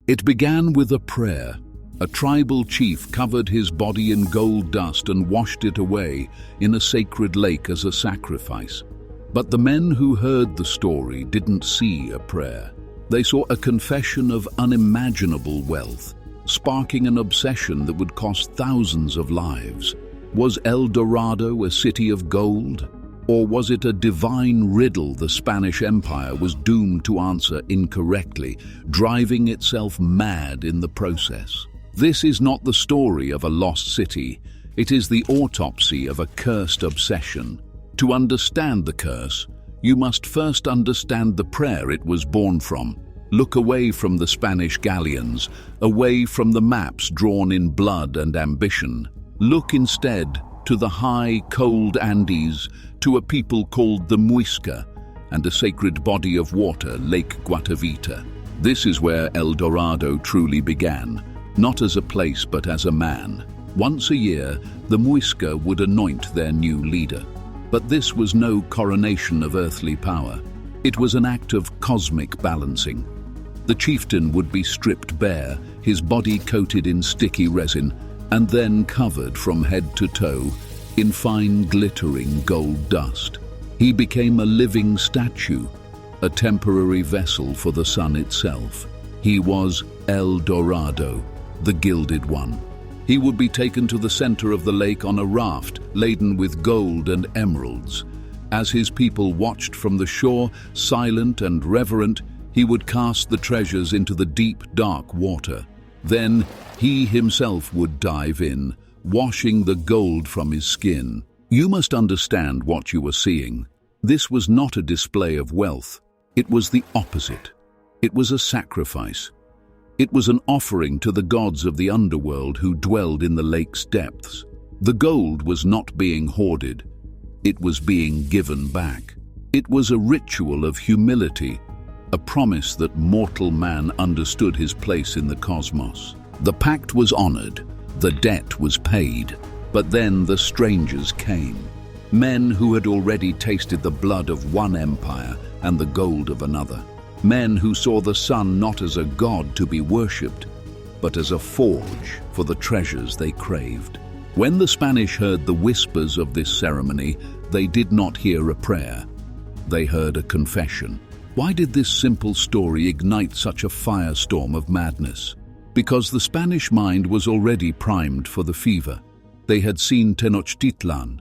It began with a prayer. A tribal chief covered his body in gold dust and washed it away in a sacred lake as a sacrifice. But the men who heard the story didn't see a prayer. They saw a confession of unimaginable wealth, sparking an obsession that would cost thousands of lives. Was El Dorado a city of gold? Or was it a divine riddle the Spanish Empire was doomed to answer incorrectly, driving itself mad in the process? This is not the story of a lost city. It is the autopsy of a cursed obsession. To understand the curse, you must first understand the prayer it was born from. Look away from the Spanish galleons, away from the maps drawn in blood and ambition. Look instead to the high, cold Andes, to a people called the Muisca, and a sacred body of water, Lake Guatavita. This is where El Dorado truly began, not as a place but as a man. Once a year, the Muisca would anoint their new leader. But this was no coronation of earthly power. It was an act of cosmic balancing. The chieftain would be stripped bare, his body coated in sticky resin, and then covered from head to toe in fine glittering gold dust. He became a living statue, a temporary vessel for the sun itself. He was El Dorado, the Gilded One. He would be taken to the center of the lake on a raft laden with gold and emeralds. As his people watched from the shore, silent and reverent, he would cast the treasures into the deep, dark water. Then he himself would dive in, washing the gold from his skin. You must understand what you were seeing. This was not a display of wealth. It was the opposite. It was a sacrifice. It was an offering to the gods of the underworld who dwelled in the lake's depths. The gold was not being hoarded. It was being given back. It was a ritual of humility, a promise that mortal man understood his place in the cosmos. The pact was honored, the debt was paid, but then the strangers came. Men who had already tasted the blood of one empire and the gold of another. Men who saw the sun not as a god to be worshipped, but as a forge for the treasures they craved. When the Spanish heard the whispers of this ceremony, they did not hear a prayer. They heard a confession. Why did this simple story ignite such a firestorm of madness? Because the Spanish mind was already primed for the fever. They had seen Tenochtitlan.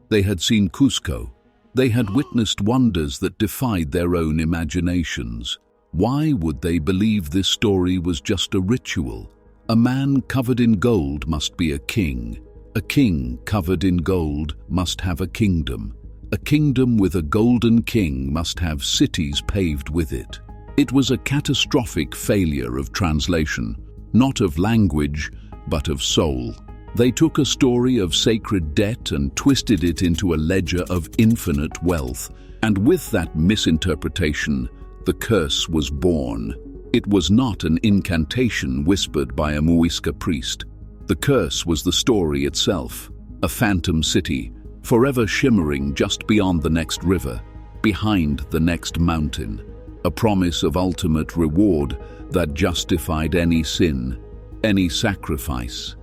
They had seen Cusco. They had witnessed wonders that defied their own imaginations. Why would they believe this story was just a ritual? A man covered in gold must be a king. A king covered in gold must have a kingdom. A kingdom with a golden king must have cities paved with it. It was a catastrophic failure of translation, not of language, but of soul. They took a story of sacred debt and twisted it into a ledger of infinite wealth, and with that misinterpretation, the curse was born. It was not an incantation whispered by a Muisca priest. The curse was the story itself, a phantom city, forever shimmering just beyond the next river, behind the next mountain, a promise of ultimate reward that justified any sin, any sacrifice,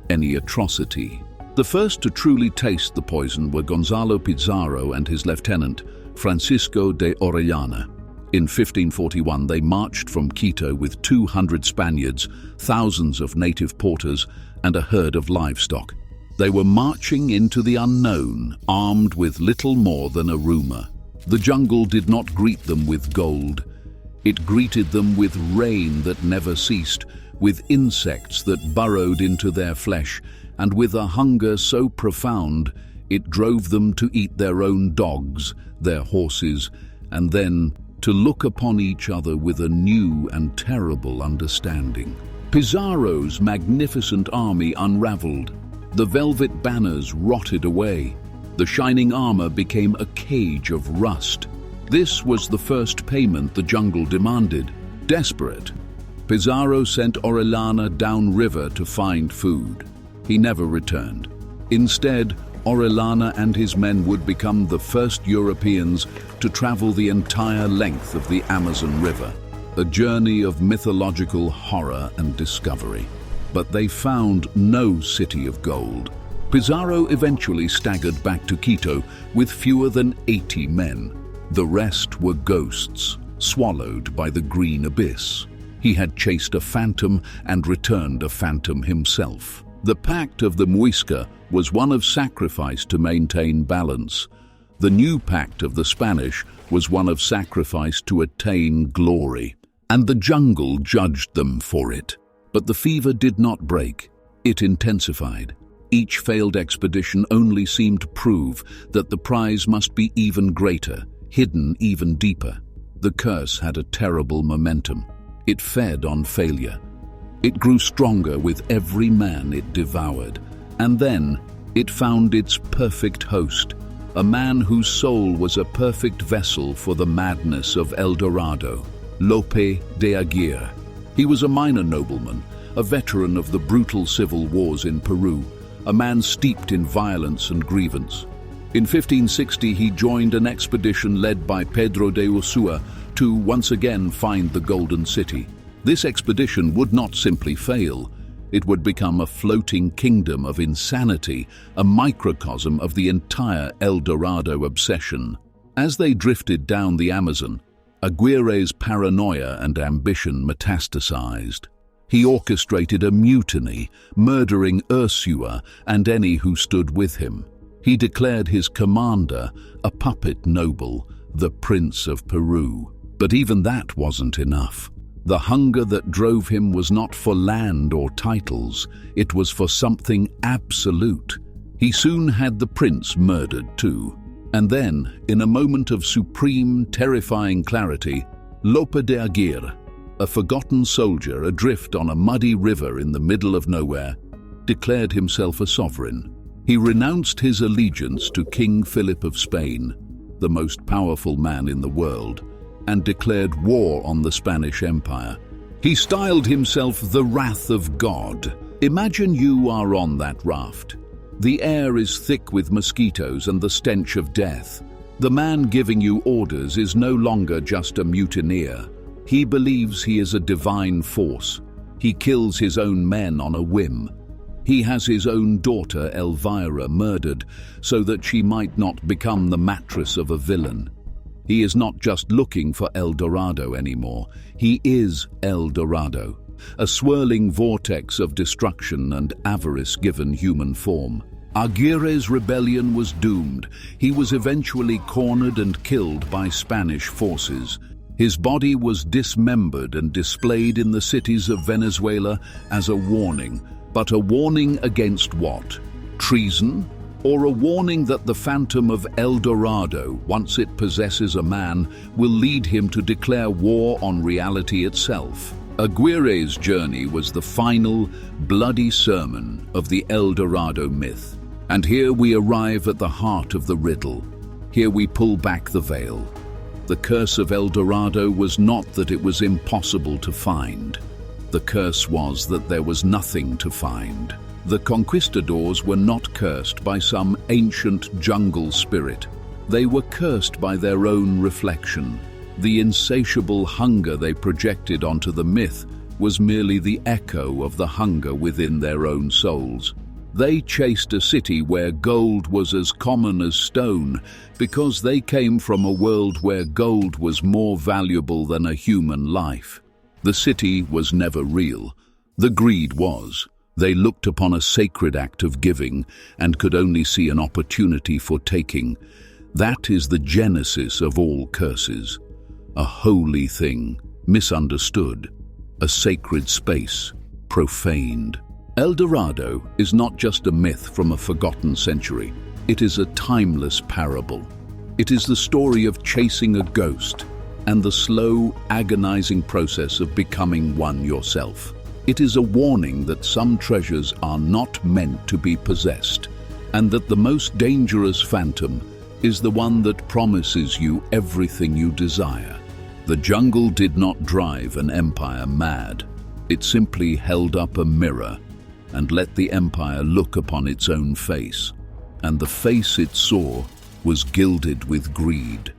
any atrocity. The first to truly taste the poison were Gonzalo Pizarro and his lieutenant, Francisco de Orellana. In 1541, they marched from Quito with 200 Spaniards, thousands of native porters, and a herd of livestock. They were marching into the unknown, armed with little more than a rumor. The jungle did not greet them with gold. It greeted them with rain that never ceased, with insects that burrowed into their flesh, and with a hunger so profound it drove them to eat their own dogs, their horses, and then to look upon each other with a new and terrible understanding. Pizarro's magnificent army unraveled. The velvet banners rotted away. The shining armor became a cage of rust. This was the first payment the jungle demanded. Desperate, Pizarro sent Orellana downriver to find food. He never returned. Instead, Orellana and his men would become the first Europeans to travel the entire length of the Amazon River. a journey of mythological horror and discovery. But they found no city of gold. Pizarro eventually staggered back to Quito with fewer than 80 men. The rest were ghosts, swallowed by the green abyss. He had chased a phantom and returned a phantom himself. The pact of the Muisca was one of sacrifice to maintain balance. The new pact of the Spanish was one of sacrifice to attain glory. And the jungle judged them for it. But the fever did not break. It intensified. Each failed expedition only seemed to prove that the prize must be even greater, hidden even deeper. The curse had a terrible momentum. It fed on failure. It grew stronger with every man it devoured. And then it found its perfect host, a man whose soul was a perfect vessel for the madness of El Dorado, Lope de Aguirre. He was a minor nobleman, a veteran of the brutal civil wars in Peru, a man steeped in violence and grievance. In 1560, he joined an expedition led by Pedro de Ursua to once again find the Golden City. This expedition would not simply fail. It would become a floating kingdom of insanity, a microcosm of the entire El Dorado obsession. As they drifted down the Amazon, Aguirre's paranoia and ambition metastasized. He orchestrated a mutiny, murdering Ursua and any who stood with him. He declared his commander a puppet noble, the Prince of Peru. But even that wasn't enough. The hunger that drove him was not for land or titles, it was for something absolute. He soon had the prince murdered too. And then, in a moment of supreme, terrifying clarity, Lope de Aguirre, a forgotten soldier adrift on a muddy river in the middle of nowhere, declared himself a sovereign. He renounced his allegiance to King Philip of Spain, the most powerful man in the world, and declared war on the Spanish Empire. He styled himself the Wrath of God. Imagine you are on that raft. The air is thick with mosquitoes and the stench of death. The man giving you orders is no longer just a mutineer. He believes he is a divine force. He kills his own men on a whim. He has his own daughter Elvira murdered so that she might not become the mattress of a villain. He is not just looking for El Dorado anymore. He is El Dorado, a swirling vortex of destruction and avarice given human form. Aguirre's rebellion was doomed. He was eventually cornered and killed by Spanish forces. His body was dismembered and displayed in the cities of Venezuela as a warning. But a warning against what? Treason? Or a warning that the phantom of El Dorado, once it possesses a man, will lead him to declare war on reality itself? Aguirre's journey was the final, bloody sermon of the El Dorado myth. And here we arrive at the heart of the riddle. Here we pull back the veil. The curse of El Dorado was not that it was impossible to find. The curse was that there was nothing to find. The Conquistadors were not cursed by some ancient jungle spirit. They were cursed by their own reflection. The insatiable hunger they projected onto the myth was merely the echo of the hunger within their own souls. They chased a city where gold was as common as stone because they came from a world where gold was more valuable than a human life. The city was never real. The greed was. They looked upon a sacred act of giving and could only see an opportunity for taking. That is the genesis of all curses. A holy thing, misunderstood. A sacred space, profaned. El Dorado is not just a myth from a forgotten century. It is a timeless parable. It is the story of chasing a ghost and the slow, agonizing process of becoming one yourself. It is a warning that some treasures are not meant to be possessed, and that the most dangerous phantom is the one that promises you everything you desire. The jungle did not drive an empire mad. It simply held up a mirror and let the empire look upon its own face, and the face it saw was gilded with greed.